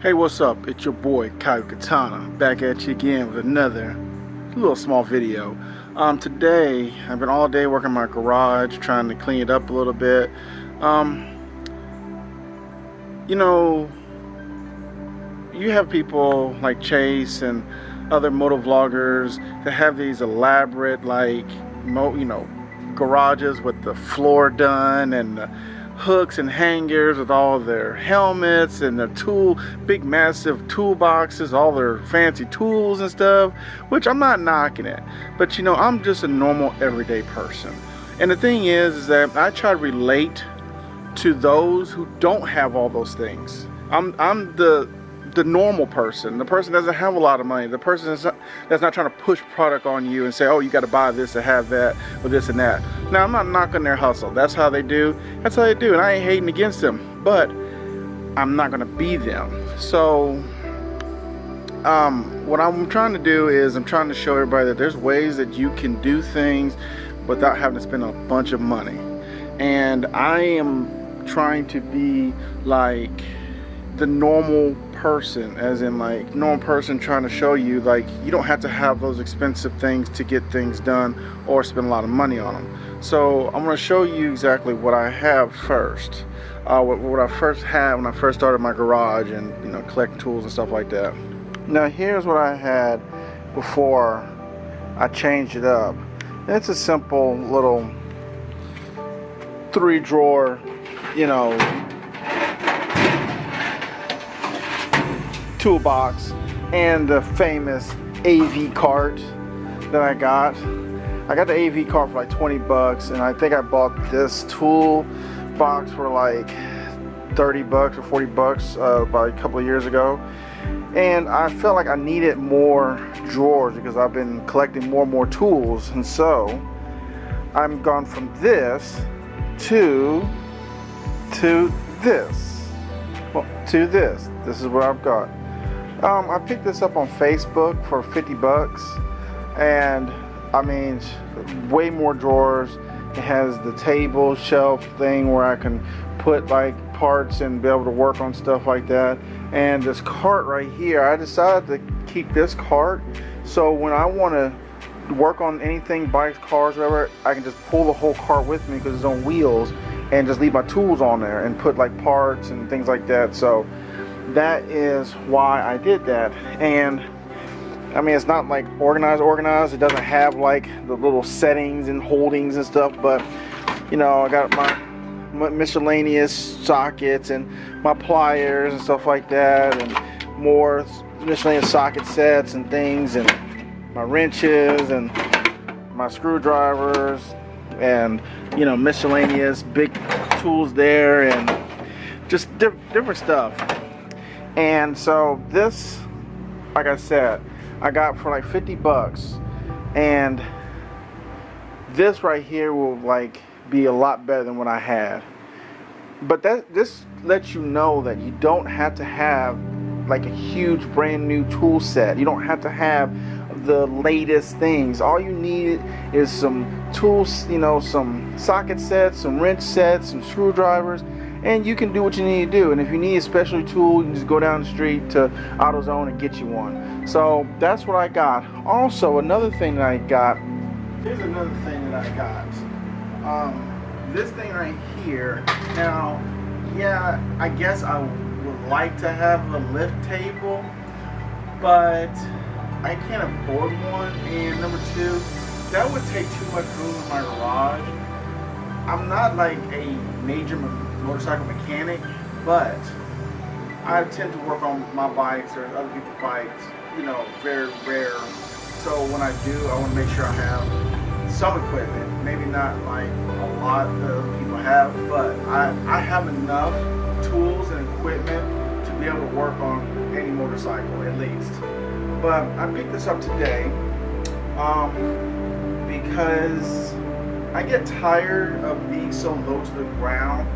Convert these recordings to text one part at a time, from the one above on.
Hey, what's up? It's your boy Kyle Katana back at you again with another little small video. Today I've been all day working my garage, trying to clean it up a little bit. You know, you have people like Chase and other moto vloggers that have these elaborate garages with the floor done and the hooks and hangers with all their helmets and their big massive toolboxes, all their fancy tools and stuff, which I'm not knocking it, but I'm just a normal everyday person. And the thing is that I try to relate to those who don't have all those things. I'm the normal person, the person that doesn't have a lot of money, the person that's not trying to push product on you and say, oh, you got to buy this to have that or this and that. Now, I'm not knocking their hustle. That's how they do, and I ain't hating against them, but I'm not gonna be them. So what I'm trying to do is I'm trying to show everybody that there's ways that you can do things without having to spend a bunch of money. And I am trying to be like the normal person, as in like normal person, trying to show you like you don't have to have those expensive things to get things done or spend a lot of money on them. So I'm going to show you exactly what I have first, what I first had when I first started my garage and collecting tools and stuff like that. Now here's what I had before I changed it up. It's a simple little 3-drawer toolbox and the famous AV cart that I got. I got the AV cart for like 20 bucks, and I think I bought this tool box for like 30 bucks or 40 bucks about a couple of years ago. And I felt like I needed more drawers because I've been collecting more and more tools, and so I'm gone from this to this. Well, to this. This is what I've got. I picked this up on Facebook for 50 bucks, and I mean, way more drawers. It has the table shelf thing where I can put like parts and be able to work on stuff like that. And this cart right here, I decided to keep this cart so when I want to work on anything, bikes, cars, whatever, I can just pull the whole cart with me because it's on wheels, and just leave my tools on there and put like parts and things like that. So that is why I did that. And I mean, it's not like organized. It doesn't have like the little settings and holdings and stuff, but I got my miscellaneous sockets and my pliers and stuff like that, and more miscellaneous socket sets and things, and my wrenches and my screwdrivers, and miscellaneous big tools there, and just different stuff. And so this, like I said, I got for like 50 bucks, and this right here will like be a lot better than what I had. But this lets you know that you don't have to have like a huge brand new tool set. You don't have to have the latest things. All you need is some tools, some socket sets, some wrench sets, some screwdrivers, and you can do what you need to do. And if you need a special tool, you can just go down the street to AutoZone and get you one. So that's what I got. Also, another thing that I got, here's another thing that I got. This thing right here. Now, yeah, I guess I would like to have a lift table, but I can't afford one. And number two, that would take too much room in my garage. I'm not like a major motorcycle mechanic, but I tend to work on my bikes or other people's bikes, very rare. So when I do, I want to make sure I have some equipment. Maybe not like a lot of people have, but I have enough tools and equipment to be able to work on any motorcycle at least. But I picked this up today because I get tired of being so low to the ground,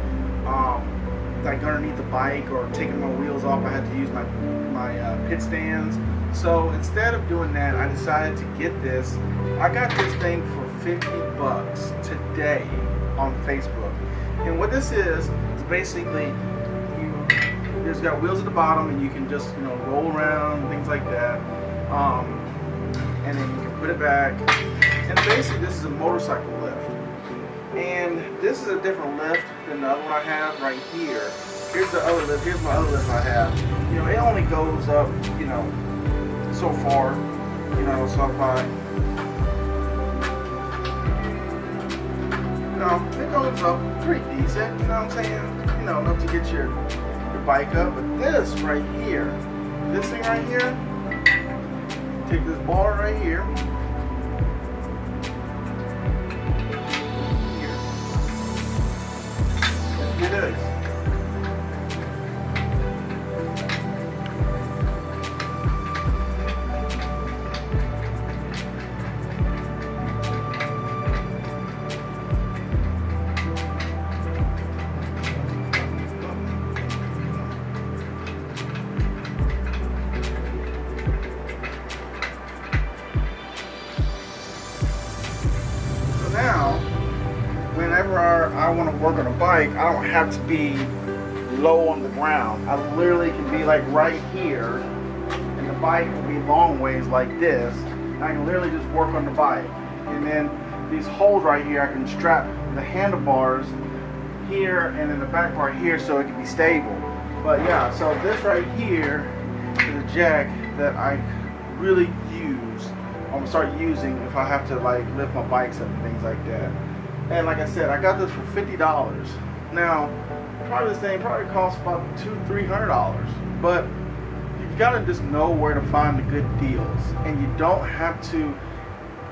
like underneath the bike or taking my wheels off. I had to use my pit stands. So instead of doing that, I decided to get this. I got this thing for 50 bucks today on Facebook. And what this is basically There's got wheels at the bottom, and you can just, you know, roll around, things like that. And then you can put it back. And basically, this is a motorcycle lift. And this is a different lift than the other one I have right here. Here's the other lift. Here's my other lift I have. You know, it only goes up, you know, so far. You know, so if I, you know, it goes up pretty decent. You know what I'm saying? You know, enough to get your bike up. But this right here, this thing right here, take this bar right here. Here it is. Now, whenever I want to work on a bike, I don't have to be low on the ground. I literally can be like right here, and the bike will be long ways like this. And I can literally just work on the bike. And then these holes right here, I can strap the handlebars here and then the back part here so it can be stable. But yeah, so this right here is a jack that I really use. I'm gonna start using if I have to like lift my bikes up and things like that. And like I said, I got this for $50. Now, probably this thing probably costs about $200-300, but you've got to just know where to find the good deals, and you don't have to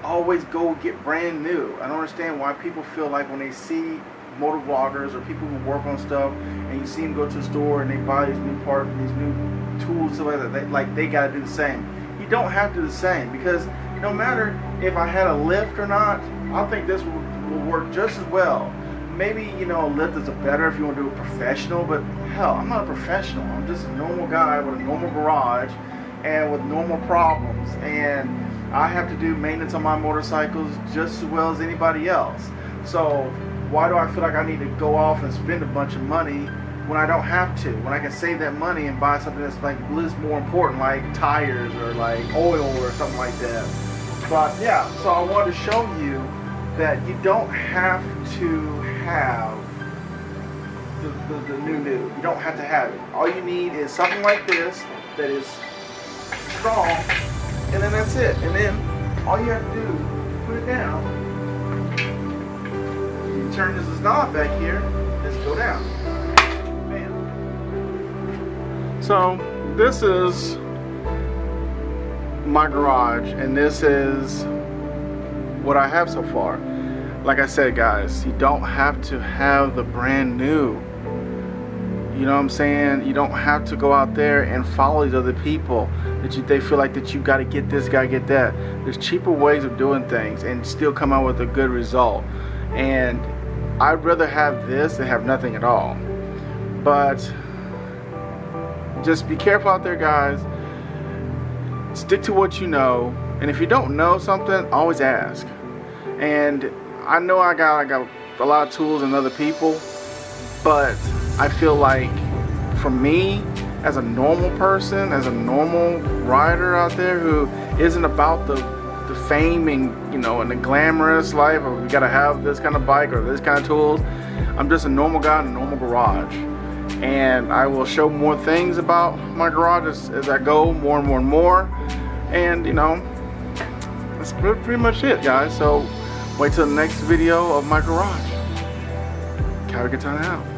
always go get brand new. I don't understand why people feel like when they see motor vloggers or people who work on stuff, and you see them go to the store and they buy these new parts, these new tools, stuff like that, they got to do the same. You don't have to do the same, because no matter if I had a lift or not, I think this will work just as well. Maybe, you know, a lift is better if you want to do it professional, but hell, I'm not a professional. I'm just a normal guy with a normal garage and with normal problems, and I have to do maintenance on my motorcycles just as well as anybody else. So why do I feel like I need to go off and spend a bunch of money when I don't have to, when I can save that money and buy something that's like more important, like tires or like oil or something like that. But yeah, so I wanted to show you that you don't have to have the new. You don't have to have it. All you need is something like this that is strong, and then that's it. And then all you have to do is put it down. You turn this knob back here, just go down. Bam. So this is my garage, and this is what I have so far. Like I said, guys, you don't have to have the brand new. You know what I'm saying? You don't have to go out there and follow these other people that they feel like that you got to get this, got to get that. There's cheaper ways of doing things and still come out with a good result. And I'd rather have this than have nothing at all. But just be careful out there, guys. Stick to what you know, and if you don't know something, always ask. And I know I got a lot of tools and other people, but I feel like for me, as a normal person, as a normal rider out there who isn't about the fame and, you know, and the glamorous life of we gotta have this kind of bike or this kind of tools, I'm just a normal guy in a normal garage. And I will show more things about my garage as I go, more and more and more. And you know, that's pretty much it, guys. So wait till the next video of my garage. Have a good time out.